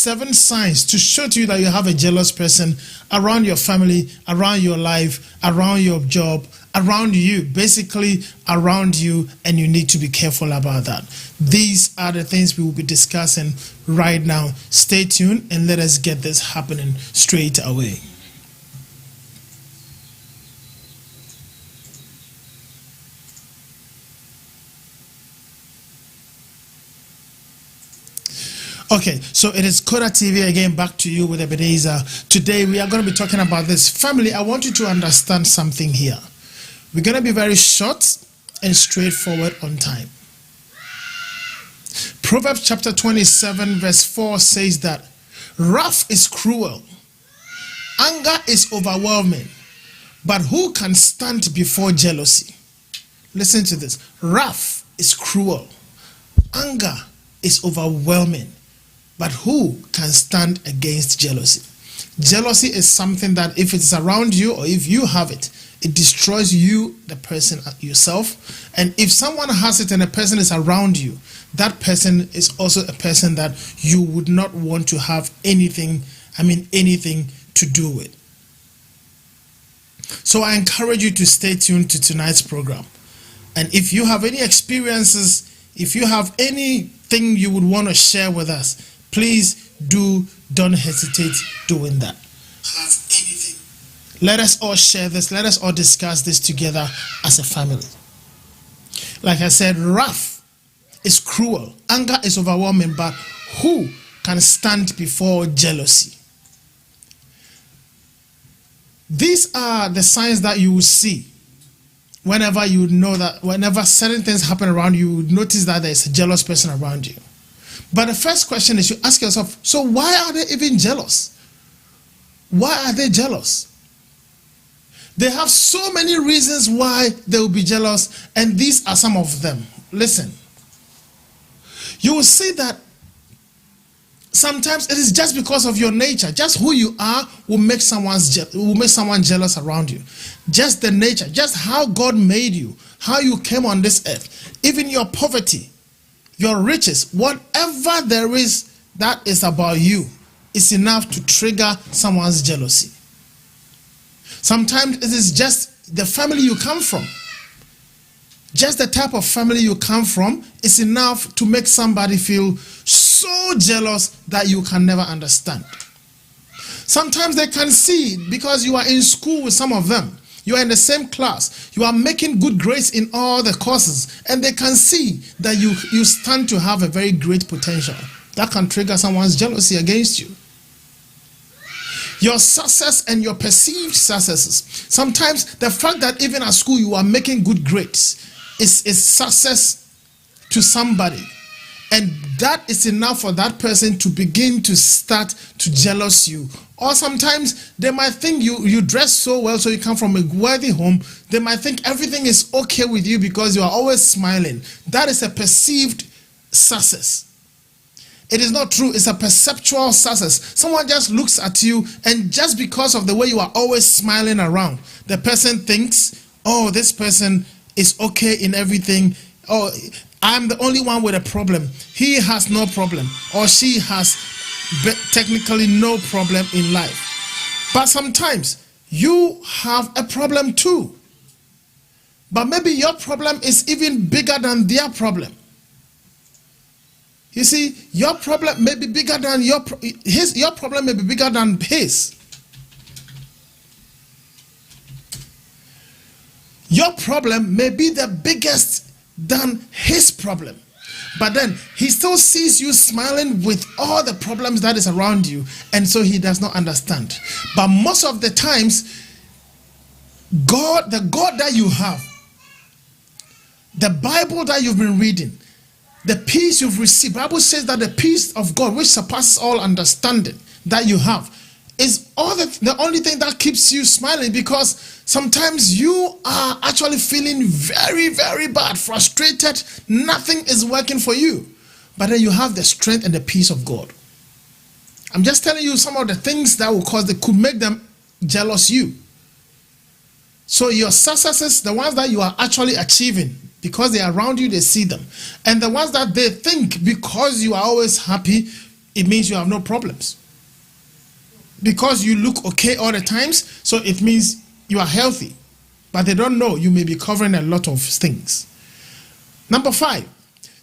7 signs to show to you that you have a jealous person around your family, around your life, around your job, around you, basically around you, and you need to be careful about that. These are the things we will be discussing right now. Stay tuned and let us get this happening straight away. Okay, so it is Koda TV again, back to you with Ebenezer. Today we are going to be talking about this. Family, I want you to understand something here. We're going to be very short and straightforward on time. Proverbs chapter 27 verse 4 says that wrath is cruel, anger is overwhelming, but who can stand before jealousy? Listen to this. Wrath is cruel, anger is overwhelming, but who can stand against jealousy? Jealousy is something that if it's around you or if you have it, it destroys you, the person yourself. And if someone has it and a person is around you, that person is also a person that you would not want to have anything to do with. So I encourage you to stay tuned to tonight's program. And if you have any experiences, if you have anything you would want to share with us, please don't hesitate doing that. Let us all share this. Let us all discuss this together as a family. Like I said, wrath is cruel. Anger is overwhelming, but who can stand before jealousy? These are the signs that you will see whenever you know that whenever certain things happen around you, you notice that there is a jealous person around you. But the first question is you ask yourself, so why are they even jealous? Why are they jealous? They have so many reasons why they will be jealous, and these are some of them. Listen. You will see that sometimes it is just because of your nature. Just who you are will make someone jealous around you. Just the nature, just how God made you, how you came on this earth, even your poverty, your riches, whatever there is that is about you is enough to trigger someone's jealousy. Sometimes it is just the family you come from. Just the type of family you come from is enough to make somebody feel so jealous that you can never understand. Sometimes they can see because you are in school with some of them. You are in the same class. You are making good grades in all the courses. And they can see that you stand to have a very great potential. That can trigger someone's jealousy against you. Your success and your perceived successes. Sometimes the fact that even at school you are making good grades is success to somebody. And that is enough for that person to begin to start to jealous you. Or sometimes they might think you dress so well, so you come from a worthy home. They might think everything is okay with you because you are always smiling. That is a perceived success. It is not true. It's a perceptual success. Someone just looks at you, and just because of the way you are always smiling around, the person thinks, oh, this person is okay in everything. Oh, I'm the only one with a problem. He has no problem, or she has technically no problem in life. But sometimes you have a problem too. But maybe your problem is even bigger than their problem. You see, your problem may be bigger than your problem may be bigger than his. Your problem may be the biggest than his problem. But then he still sees you smiling with all the problems that is around you, and so he does not understand. But most of the times, God, the God that you have, the Bible that you've been reading, the peace you've received, the Bible says that the peace of God, which surpasses all understanding that you have, is the only thing that keeps you smiling, because sometimes you are actually feeling very, very bad, frustrated, nothing is working for you. But then you have the strength and the peace of God. I'm just telling you some of the things that could make them jealous you. So your successes, the ones that you are actually achieving, because they are around you, they see them. And the ones that they think, because you are always happy, it means you have no problems. Because you look okay all the times, so it means you are healthy. But they don't know you may be covering a lot of things. Number 5,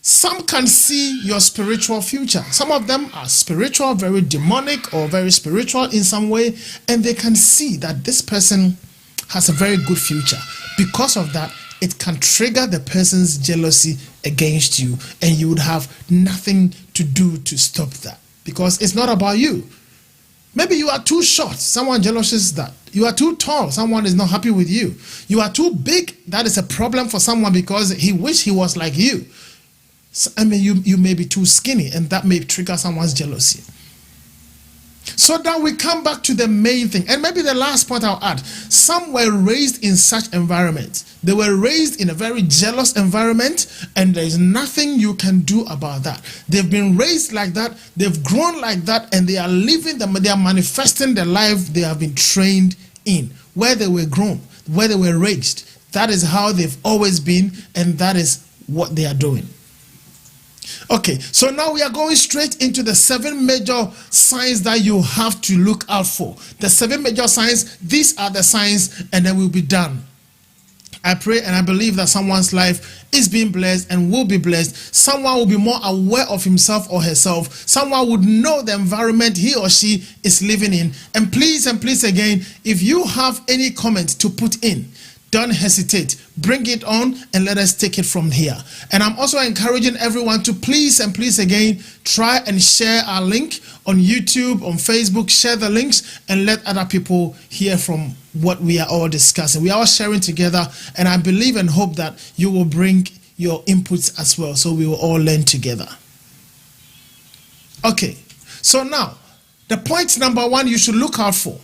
some can see your spiritual future. Some of them are spiritual, very demonic or very spiritual in some way, and they can see that this person has a very good future. Because of that, it can trigger the person's jealousy against you, and you would have nothing to do to stop that, because it's not about you. Maybe you are too short, someone jealouses that. You are too tall, someone is not happy with you. You are too big, that is a problem for someone because he wish he was like you. I mean, you may be too skinny, and that may trigger someone's jealousy. So then we come back to the main thing, and maybe the last point I'll add. Some were raised in such environments. They were raised in a very jealous environment, and there is nothing you can do about that. They've been raised like that, they've grown like that, and they are living them, they are manifesting the life they have been trained in, where they were grown, where they were raised. That is how they've always been, and that is what they are doing. Okay, so now we are going straight into the 7 major signs that you have to look out for. The 7 major signs, these are the signs, and then we'll be done. I pray and I believe that someone's life is being blessed and will be blessed. Someone will be more aware of himself or herself. Someone would know the environment he or she is living in. And please again, if you have any comment to put in, don't hesitate. Bring it on and let us take it from here. And I'm also encouraging everyone to please again, try and share our link on YouTube, on Facebook. Share the links and let other people hear from what we are all discussing. We are all sharing together, and I believe and hope that you will bring your inputs as well, so we will all learn together. Okay, so now, the point number 1 you should look out for.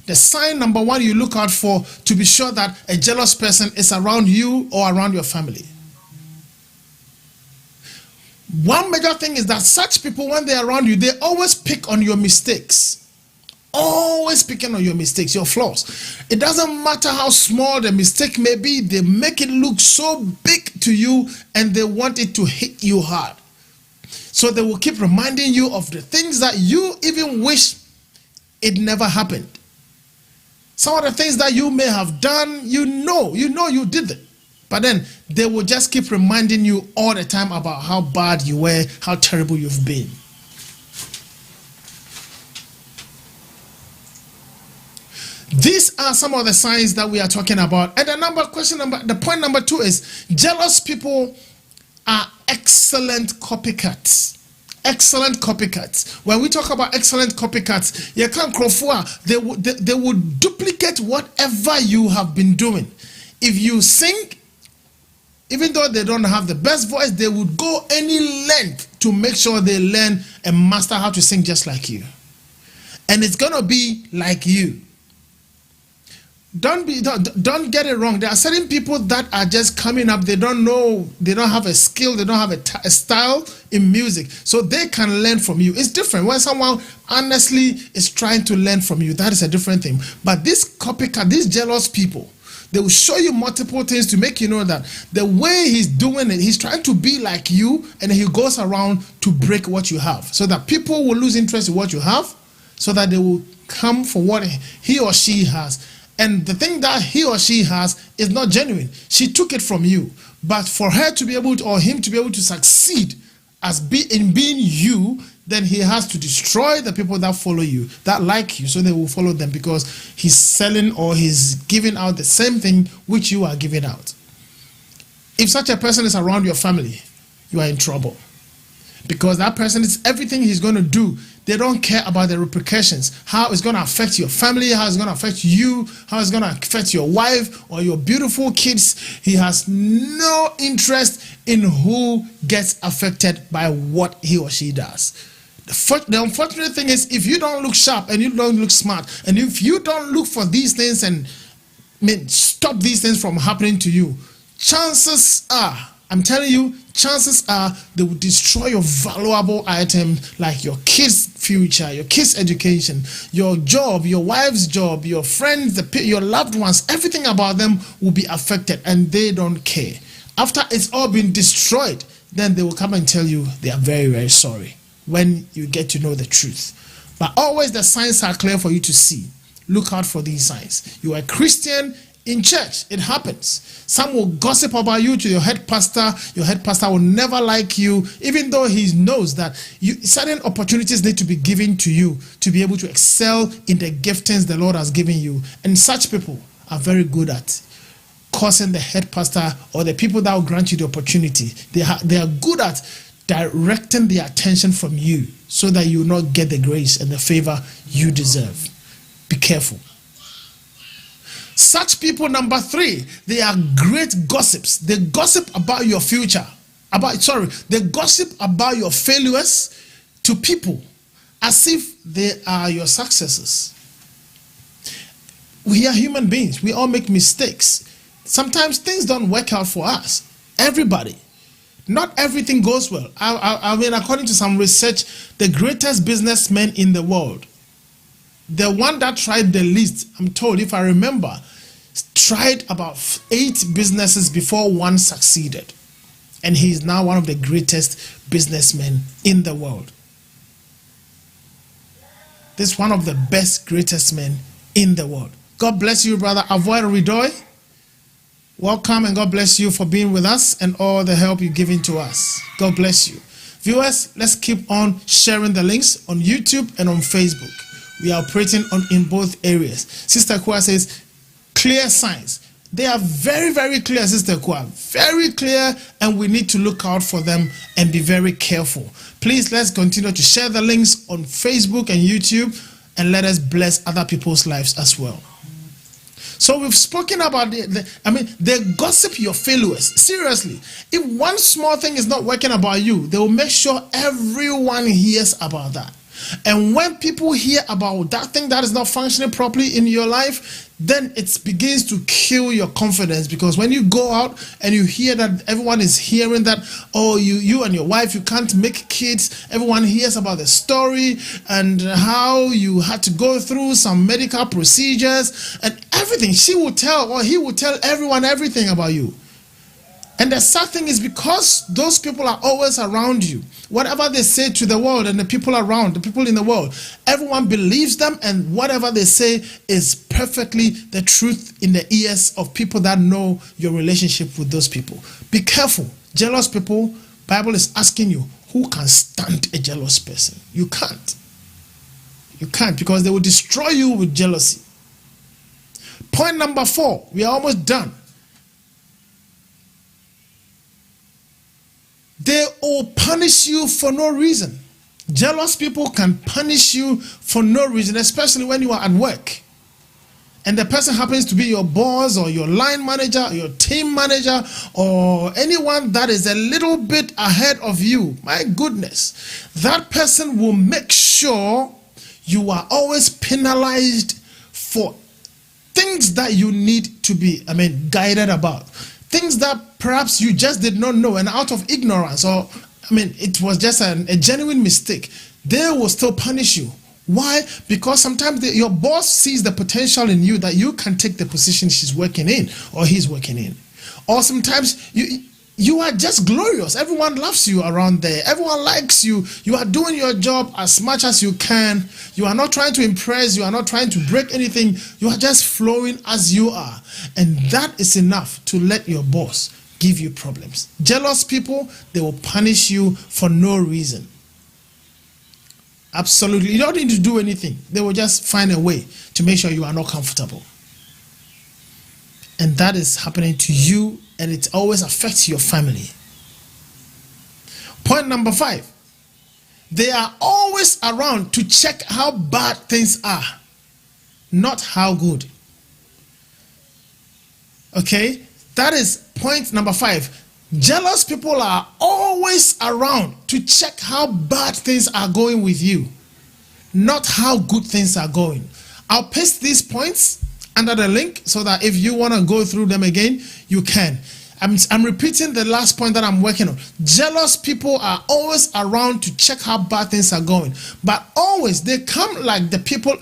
The sign number 1 you look out for to be sure that a jealous person is around you or around your family. One major thing is that such people, when they're around you, they always pick on your mistakes. Always picking on your mistakes, your flaws. It doesn't matter how small the mistake may be, they make it look so big to you, and they want it to hit you hard. So they will keep reminding you of the things that you even wish it never happened. Some of the things that you may have done, you know you did it. But then they will just keep reminding you all the time about how bad you were, how terrible you've been. These are some of the signs that we are talking about. And the point number 2 is jealous people are excellent copycats. Excellent copycats. When we talk about excellent copycats, they would duplicate whatever you have been doing. If you sing, even though they don't have the best voice, they would go any length to make sure they learn and master how to sing just like you. And it's gonna be like you. Don't get it wrong. There are certain people that are just coming up. They don't know. They don't have a skill. They don't have a style in music, so they can learn from you. It's different when someone honestly is trying to learn from you. That is a different thing. But this copycat, these jealous people, they will show you multiple things to make you know that the way he's doing it, he's trying to be like you, and he goes around to break what you have, so that people will lose interest in what you have, so that they will come for what he or she has. And the thing that he or she has is not genuine. She took it from you. But for her to be able to, or him to be able to succeed in being you, then he has to destroy the people that follow you, that like you, so they will follow them, because he's selling or he's giving out the same thing which you are giving out. If such a person is around your family, you are in trouble. Because that person is everything he's going to do. They don't care about the repercussions, how it's going to affect your family, how it's going to affect you, how it's going to affect your wife or your beautiful kids. He has no interest in who gets affected by what he or she does. The unfortunate thing is, if you don't look sharp and you don't look smart, and if you don't look for these things and stop these things from happening to you, chances are, I'm telling you, chances are they will destroy your valuable items, like your kids' future, your kids' education, your job, your wife's job, your friends, your loved ones. Everything about them will be affected, and they don't care. After it's all been destroyed, then they will come and tell you they are very, very sorry. when you get to know the truth. But always the signs are clear for you to see. Look out for these signs. You are a Christian in church. It happens. Some will gossip about you to your head pastor. Your head pastor will never like you, even though he knows that certain opportunities need to be given to you to be able to excel in the giftings the Lord has given you. And such people are very good at causing the head pastor or the people that will grant you the opportunity. They are good at directing the attention from you so that you will not get the grace and the favor you deserve. Be careful. Such people, number 3, they are great gossips. They gossip about your future. They gossip about your failures to people as if they are your successes. We are human beings. We all make mistakes. Sometimes things don't work out for us. Everybody. Not everything goes well. I mean, according to some research, the greatest businessman in the world, the one that tried the least, I'm told, if I remember, tried about 8 businesses before one succeeded. And he is now one of the greatest businessmen in the world. This is one of the best, greatest men in the world. God bless you, brother Avoid Ridoy. Welcome, and God bless you for being with us and all the help you're giving to us. God bless you. Viewers, let's keep on sharing the links on YouTube and on Facebook. We are operating in both areas. Sister Kua says, clear signs. They are very, very clear, Sister Kua. Very clear, and we need to look out for them and be very careful. Please, let's continue to share the links on Facebook and YouTube, and let us bless other people's lives as well. So we've spoken about they gossip your failures. Seriously, if one small thing is not working about you, they will make sure everyone hears about that. And when people hear about that thing that is not functioning properly in your life, then it begins to kill your confidence, because when you go out and you hear that everyone is hearing that, oh, you and your wife, you can't make kids, everyone hears about the story and how you had to go through some medical procedures and everything. She will tell, or he will tell everyone everything about you. And the sad thing is, because those people are always around you, whatever they say to the world and the people around, the people in the world, everyone believes them, and whatever they say is perfectly the truth in the ears of people that know your relationship with those people. Be careful. Jealous people, Bible is asking you, who can stand a jealous person? You can't. You can't, because they will destroy you with jealousy. Point number 4, we are almost done. They will punish you for no reason. Jealous people can punish you for no reason, especially when you are at work and the person happens to be your boss or your line manager or your team manager or anyone that is a little bit ahead of you. My goodness, that person will make sure you are always penalized for things that you need to be, guided about. Things that perhaps you just did not know, and out of ignorance, or it was just a genuine mistake, they will still punish you. Why? Because sometimes your boss sees the potential in you that you can take the position she's working in or he's working in. Or sometimes you are just glorious. Everyone loves you around there. Everyone likes you. You are doing your job as much as you can. You are not trying to impress. You are not trying to break anything. You are just flowing as you are. And that is enough to let your boss give you problems. Jealous people, they will punish you for no reason. Absolutely. You don't need to do anything. They will just find a way to make sure you are not comfortable. And that is happening to you, and it always affects your family. Point number 5. They are always around to check how bad things are, not how good. Okay? That is point number 5. Jealous people are always around to check how bad things are going with you, not how good things are going. I'll paste these points under the link so that if you want to go through them again, you can. I'm repeating the last point that I'm working on. Jealous people are always around to check how bad things are going. But always, they come like the people,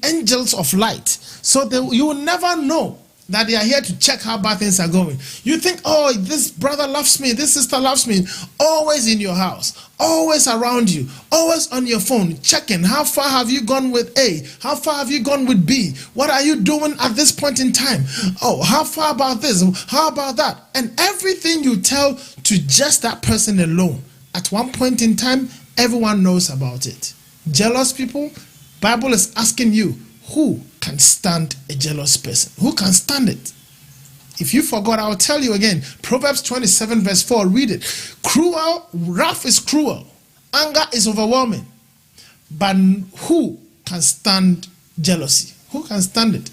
angels of light. So you will never know that they are here to check how bad things are going. You think, oh, this brother loves me, this sister loves me. Always in your house, always around you, always on your phone, checking how far have you gone with A, how far have you gone with B, what are you doing at this point in time? Oh, how far about this, how about that? And everything you tell to just that person alone, at one point in time, everyone knows about it. Jealous people, Bible is asking you, who can stand a jealous person? Who can stand it? If you forgot, I'll tell you again. Proverbs 27 verse 4, read it. Wrath is cruel. Anger is overwhelming. But who can stand jealousy? Who can stand it?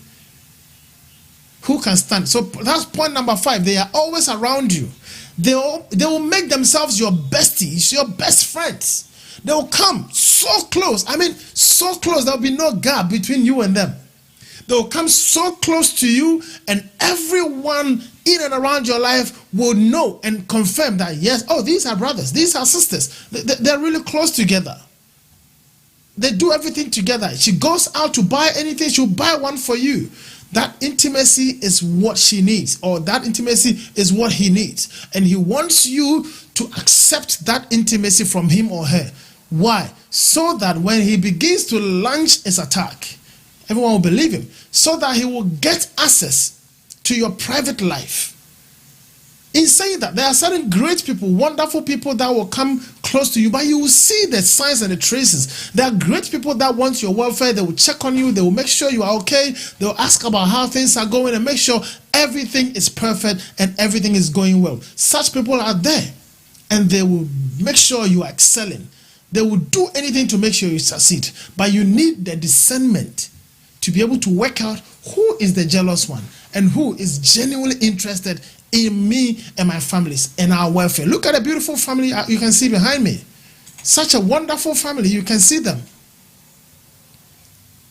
Who can stand? So that's point number 5. They are always around you. They will make themselves your besties, your best friends. They will come so close. I mean, so close. There will be no gap between you and them. They will come so close to you, and everyone in and around your life will know and confirm that, yes, oh, these are brothers, these are sisters. They're really close together. They do everything together. She goes out to buy anything, she'll buy one for you. That intimacy is what she needs, or that intimacy is what he needs. And he wants you to accept that intimacy from him or her. Why? So that when he begins to launch his attack, everyone will believe him. So that he will get access to your private life. In saying that, there are certain great people, wonderful people that will come close to you, but you will see the signs and the traces. There are great people that want your welfare. They will check on you. They will make sure you are okay. They will ask about how things are going and make sure everything is perfect and everything is going well. Such people are there, and they will make sure you are excelling. They will do anything to make sure you succeed. But you need the discernment to be able to work out who is the jealous one and who is genuinely interested in me and my families and our welfare. Look at a beautiful family you can see behind me. Such a wonderful family. You can see them.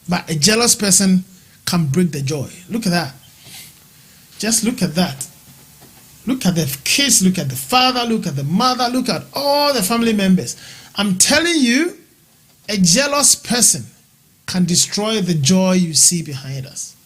But a jealous person can break the joy. Look at that. Just look at that. Look at the kids. Look at the father. Look at the mother. Look at all the family members. I'm telling you, a jealous person can destroy the joy you see behind us.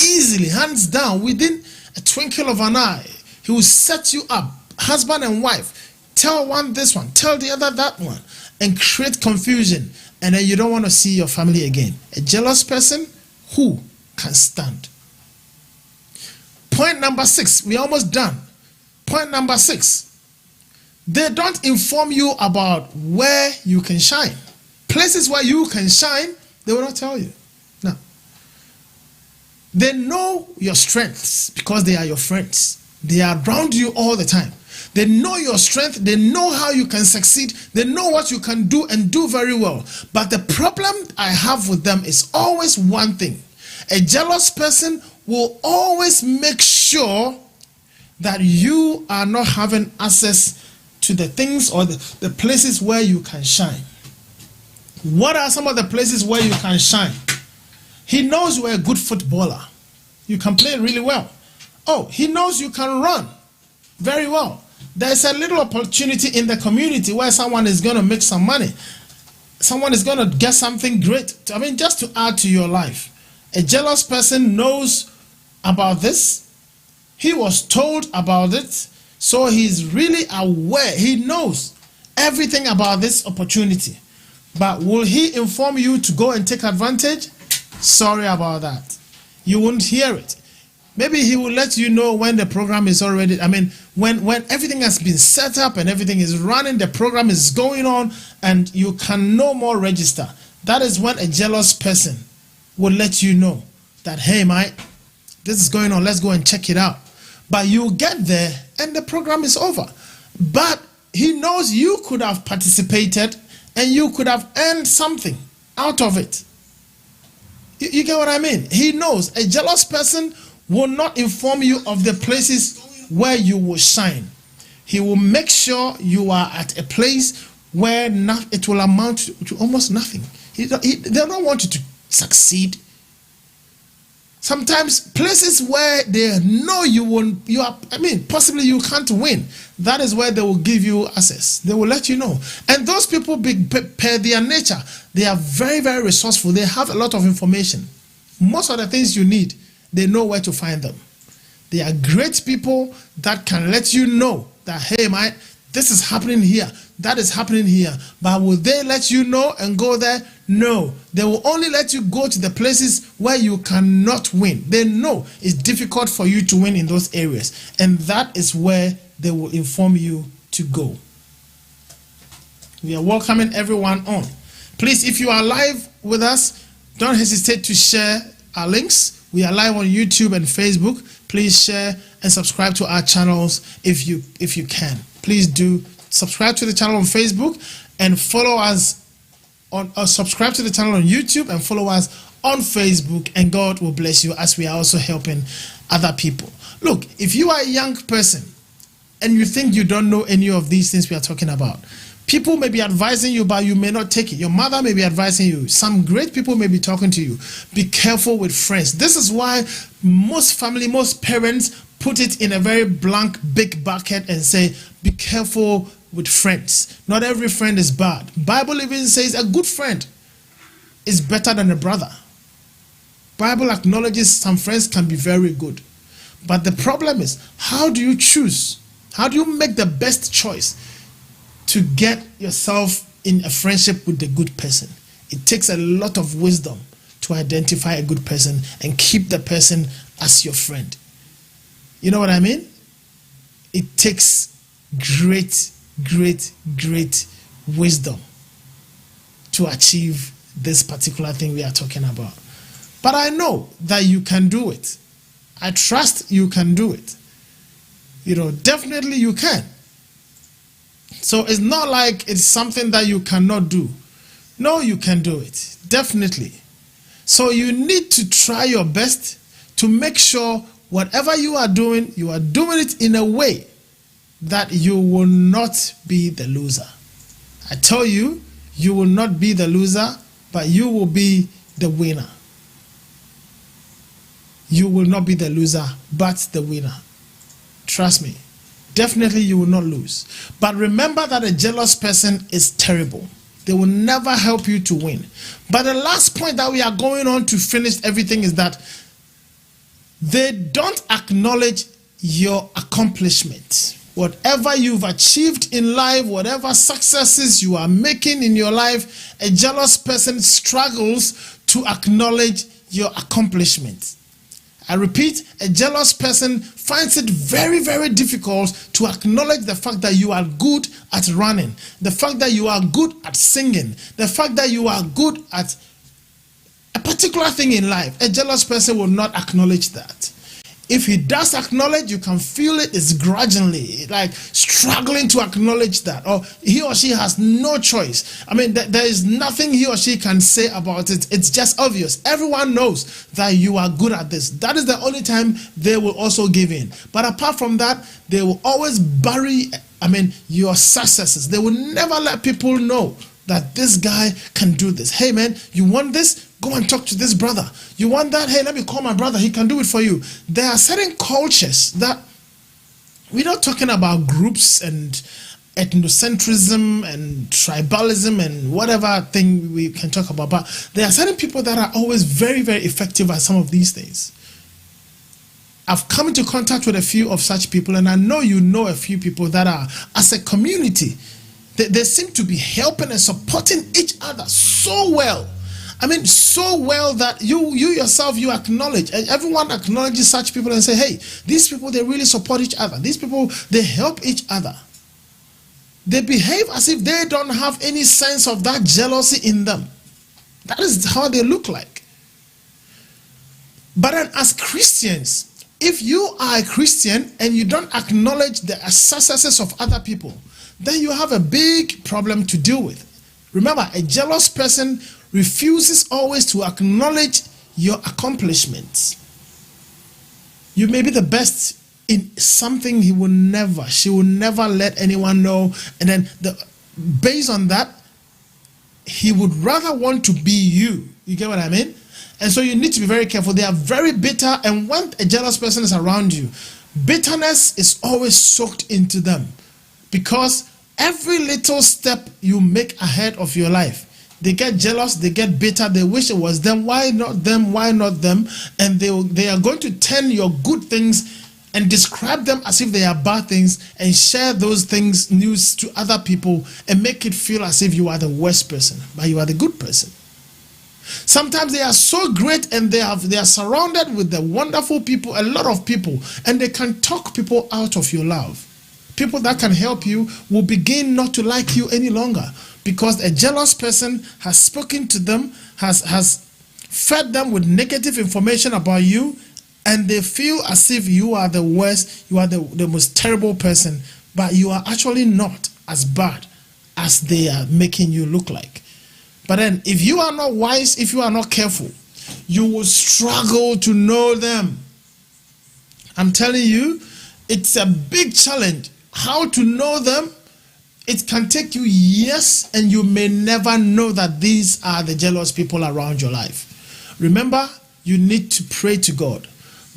Easily, hands down, within a twinkle of an eye. He will set you up, husband and wife. Tell one this one, tell the other that one, and create confusion. And then you don't want to see your family again. A jealous person, who can stand? Point number 6, we're almost done. Point number 6. They don't inform you about where you can shine. Places where you can shine, they will not tell you. No. They know your strengths because they are your friends. They are around you all the time. They know your strength. They know how you can succeed. They know what you can do and do very well. But the problem I have with them is always one thing. A jealous person will always make sure that you are not having access to the things or the places where you can shine. What are some of the places where you can shine? He knows you're a good footballer. You can play really well. Oh, he knows you can run very well. There's a little opportunity in the community where someone is going to make some money. Someone is going to get something great. I mean, just to add to your life. A jealous person knows about this. He was told about it. So he's really aware. He knows everything about this opportunity. But will he inform you to go and take advantage? Sorry about that. You won't hear it. Maybe he will let you know when the program is already, when everything has been set up and everything is running, the program is going on, and you can no more register. That is when a jealous person will let you know that, hey, mate, this is going on, let's go and check it out. But you get there and the program is over. But he knows you could have participated and you could have earned something out of it. You get what I mean? He knows. A jealous person will not inform you of the places where you will shine. He will make sure you are at a place where it will amount to almost nothing. They don't want you to succeed. Sometimes places where they know possibly you can't win. That is where they will give you access. They will let you know. And those people, per their nature, they are very, very resourceful. They have a lot of information. Most of the things you need, they know where to find them. They are great people that can let you know that, hey, man, this is happening here, that is happening here. But will they let you know and go there? No. They will only let you go to the places where you cannot win. They know it's difficult for you to win in those areas. And that is where they will inform you to go. We are welcoming everyone on. Please, if you are live with us, don't hesitate to share our links. We are live on YouTube and Facebook. Please share and subscribe to our channels if you can. Please do subscribe to the channel on Facebook and follow us on, subscribe to the channel on YouTube and follow us on Facebook, and God will bless you as we are also helping other people. Look, if you are a young person and you think you don't know any of these things we are talking about, people may be advising you, but you may not take it. Your mother may be advising you. Some great people may be talking to you. Be careful with friends. This is why most parents put it in a very blank, big bucket and say, be careful with friends. Not every friend is bad. Bible even says a good friend is better than a brother. Bible acknowledges some friends can be very good. But the problem is, how do you choose? How do you make the best choice to get yourself in a friendship with a good person? It takes a lot of wisdom to identify a good person and keep the person as your friend. You know what I mean? It takes great wisdom to achieve this particular thing we are talking about. But I know that you can do it. I trust you can do it. You know, definitely you can. So it's not like it's something that you cannot do. No, you can do it. Definitely. So you need to try your best to make sure whatever you are doing it in a way that you will not be the loser. I tell you, you will not be the loser, but you will be the winner. You will not be the loser, but the winner. Trust me. Definitely you will not lose. But remember that a jealous person is terrible. They will never help you to win. But the last point that we are going on to finish everything is that they don't acknowledge your accomplishment. Whatever you've achieved in life, whatever successes you are making in your life, a jealous person struggles to acknowledge your accomplishment. I repeat, a jealous person finds it very difficult to acknowledge the fact that you are good at running, the fact that you are good at singing, the fact that you are good at a particular thing in life. A jealous person will not acknowledge that. If he does acknowledge, you can feel it is grudgingly, like struggling to acknowledge that, or he or she has no choice. I mean, there is nothing he or she can say about it. It's just obvious. Everyone knows that you are good at this. That is the only time they will also give in. But apart from that, they will always bury, your successes. They will never let people know that this guy can do this. Hey man, you want this? Go and talk to this brother. You want that? Hey, let me call my brother. He can do it for you. There are certain cultures that, we're not talking about groups and ethnocentrism and tribalism and whatever thing we can talk about, but there are certain people that are always very effective at some of these things. I've come into contact with a few of such people, and I know you know a few people that are, as a community, they seem to be helping and supporting each other so well. So well that you yourself, you acknowledge, and everyone acknowledges such people and say, hey, these people, they really support each other. These people, they help each other. They behave as if they don't have any sense of that jealousy in them. That is how they look like. But then as Christians, if you are a Christian and you don't acknowledge the successes of other people, then you have a big problem to deal with. Remember, a jealous person refuses always to acknowledge your accomplishments. You may be the best in something she will never let anyone know, and then based on that, he would rather want to be you. You get what I mean? And so you need to be very careful. They are very bitter, and when a jealous person is around you, bitterness is always soaked into them, because every little step you make ahead of your life, They get jealous, they get bitter, they wish it was them. Why not them? Why not them? And they are going to turn your good things and describe them as if they are bad things and share those things, news to other people and make it feel as if you are the worst person, but you are the good person. Sometimes they are so great and they are surrounded with the wonderful people, a lot of people, and they can talk people out of your love. People that can help you will begin not to like you any longer because a jealous person has spoken to them, has fed them with negative information about you, and they feel as if you are the worst, you are the most terrible person, but you are actually not as bad as they are making you look like. But then if you are not wise, if you are not careful, you will struggle to know them. I'm telling you, it's a big challenge. How to know them? It can take you years and you may never know that these are the jealous people around your life. Remember, you need to pray to God.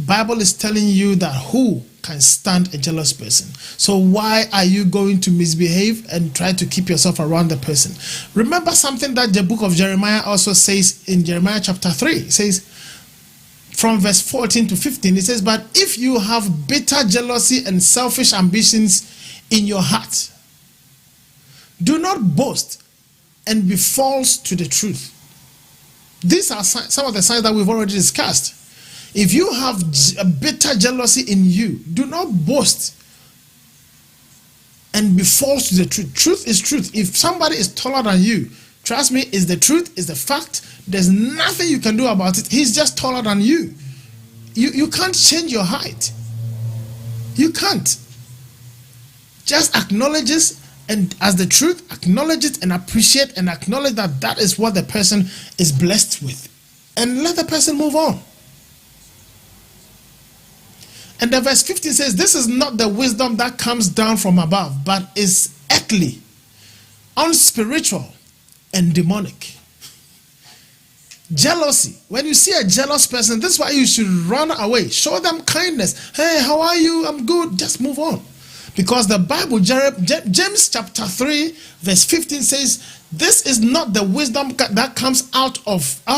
Bible is telling you that who can stand a jealous person. So why are you going to misbehave and try to keep yourself around the person? Remember something that the book of Jeremiah also says in Jeremiah chapter 3. It says from verse 14 to 15, it says, but if you have bitter jealousy and selfish ambitions in your heart, do not boast and be false to the truth. These are some of the signs that we've already discussed. If you have a bitter jealousy in you, do not boast and be false to the truth. Truth is truth. If somebody is taller than you, trust me, it's the truth, it's the fact. There's nothing you can do about it. He's just taller than you. You can't change your height. You can't. Just acknowledge it and as the truth, acknowledge it and appreciate and acknowledge that that is what the person is blessed with. And let the person move on. And the verse 15 says, this is not the wisdom that comes down from above, but is earthly, unspiritual, and demonic. Jealousy. When you see a jealous person, this is why you should run away. Show them kindness. Hey, how are you? I'm good. Just move on. Because the Bible, James chapter 3, verse 15 says, this is not the wisdom that comes out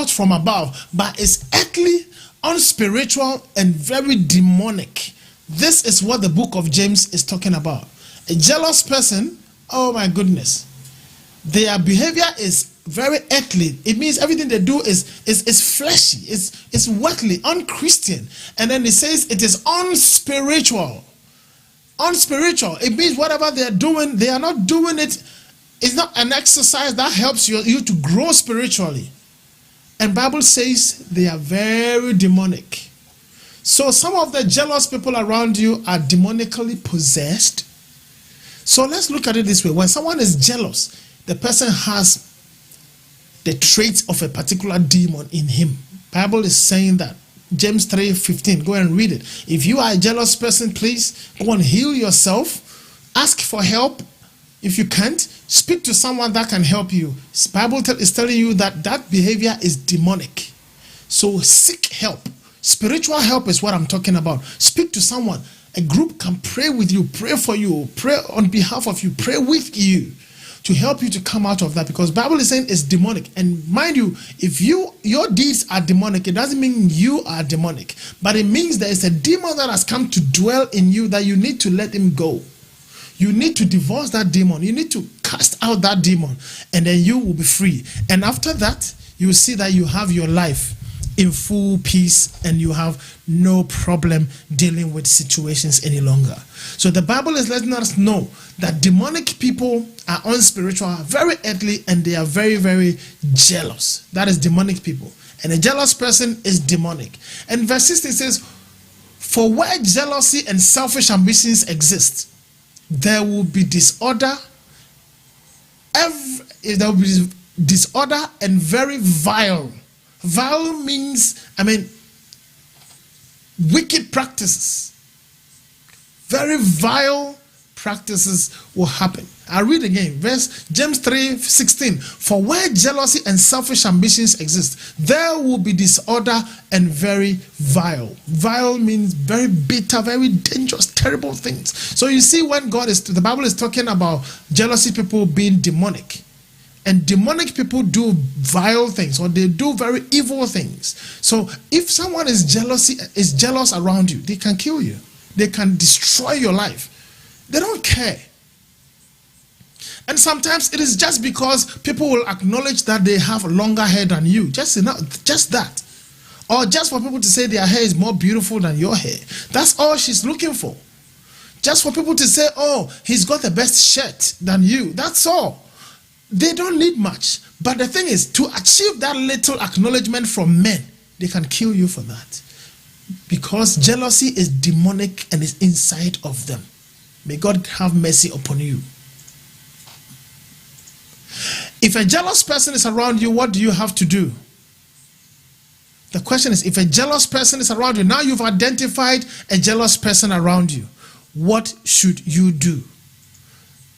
from above, but is earthly, unspiritual, and very demonic. This is what the book of James is talking about. A jealous person, oh my goodness, their behavior is very earthly. It means everything they do is fleshy, it's worldly, unchristian. And then it says it is unspiritual. Unspiritual. It means whatever they are doing, they are not doing it. It's not an exercise that helps you to grow spiritually. And Bible says they are very demonic. So some of the jealous people around you are demonically possessed. So let's look at it this way. When someone is jealous, the person has the traits of a particular demon in him. Bible is saying that. James 3:15. Go and read it. If you are a jealous person, please go and heal yourself. Ask for help. If you can't, speak to someone that can help you. Bible is telling you that that behavior is demonic. So seek help. Spiritual help is what I'm talking about. Speak to someone. A group can pray with you, pray for you, pray on behalf of you, pray with you to help you to come out of that, because Bible is saying it's demonic. And mind you, if your deeds are demonic, it doesn't mean you are demonic, but it means there is a demon that has come to dwell in you that you need to let him go. You need to divorce that demon. You need to cast out that demon, and then you will be free. And after that, you will see that you have your life in full peace and you have no problem dealing with situations any longer. So the Bible is letting us know that demonic people are unspiritual, very earthly, and they are very, very jealous. That is demonic people. And a jealous person is demonic. And verse 16 says, for where jealousy and selfish ambitions exist, there will be disorder. There will be disorder and very vile. Vile means, wicked practices. Very vile practices will happen. I'll read again. James 3:16. For where jealousy and selfish ambitions exist, there will be disorder and very vile. Vile means very bitter, very dangerous, terrible things. So you see, when the Bible is talking about jealousy people being demonic, And demonic people do vile things, or they do very evil things. So if someone is jealous around you, they can kill you. They can destroy your life. They don't care. And sometimes it is just because people will acknowledge that they have longer hair than you. Just that. Or just for people to say their hair is more beautiful than your hair. That's all she's looking for. Just for people to say, oh, he's got the best shirt than you. That's all. They don't need much. But the thing is, to achieve that little acknowledgement from men, they can kill you for that. Because jealousy is demonic and is inside of them. May God have mercy upon you. If a jealous person is around you, what do you have to do? The question is, if a jealous person is around you, now you've identified a jealous person around you, what should you do?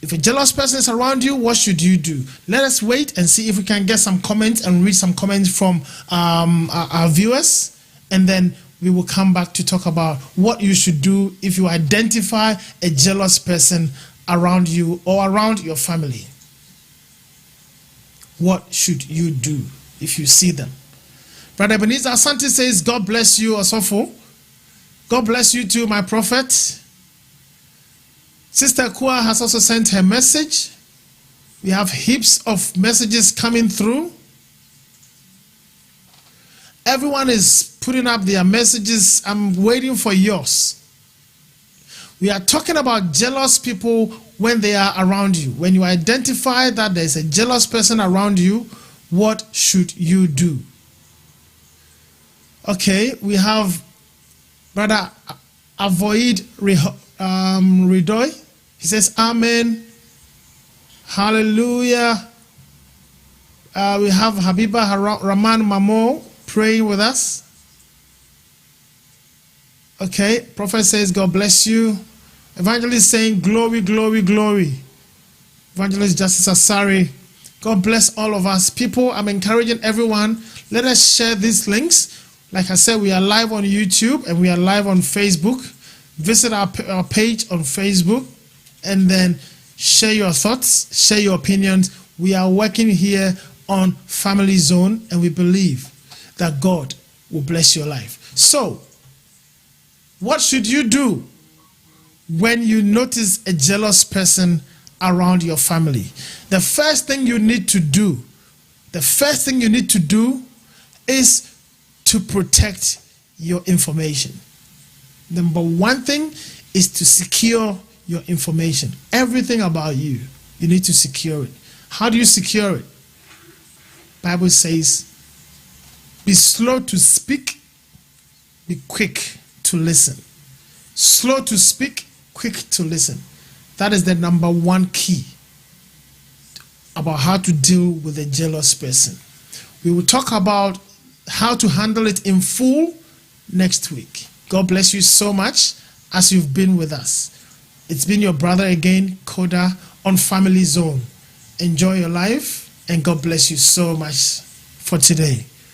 If a jealous person is around you, what should you do? Let us wait and see if we can get some comments and read some comments from our viewers. And then we will come back to talk about what you should do if you identify a jealous person around you or around your family. What should you do if you see them? Brother Ebenezer Asante says, God bless you, Osofo. God bless you too, my prophet. Sister Kua has also sent her message. We have heaps of messages coming through. Everyone is putting up their messages. I'm waiting for yours. We are talking about jealous people when they are around you. When you identify that there's a jealous person around you, what should you do? Okay, we have Brother Avoid Ridoy. He says, Amen. Hallelujah. We have Habiba Rahman Mamo praying with us. Okay, Prophet says, God bless you. Evangelist saying, glory, glory, glory. Evangelist Justice Asari, God bless all of us. People, I'm encouraging everyone, let us share these links. Like I said, we are live on YouTube and we are live on Facebook. Visit our page on Facebook and then share your thoughts, share your opinions. We are working here on Family Zone and we believe that God will bless your life. So, what should you do when you notice a jealous person around your family? The first thing you need to do is to protect your information. Number one thing is to secure your information. Everything about you, you need to secure it. How do you secure it? Bible says, be slow to speak, be quick to listen. Slow to speak, quick to listen. That is the number one key about how to deal with a jealous person. We will talk about how to handle it in full next week. God bless you so much as you've been with us. It's been your brother again, Koda, on Family Zone. Enjoy your life and God bless you so much for today.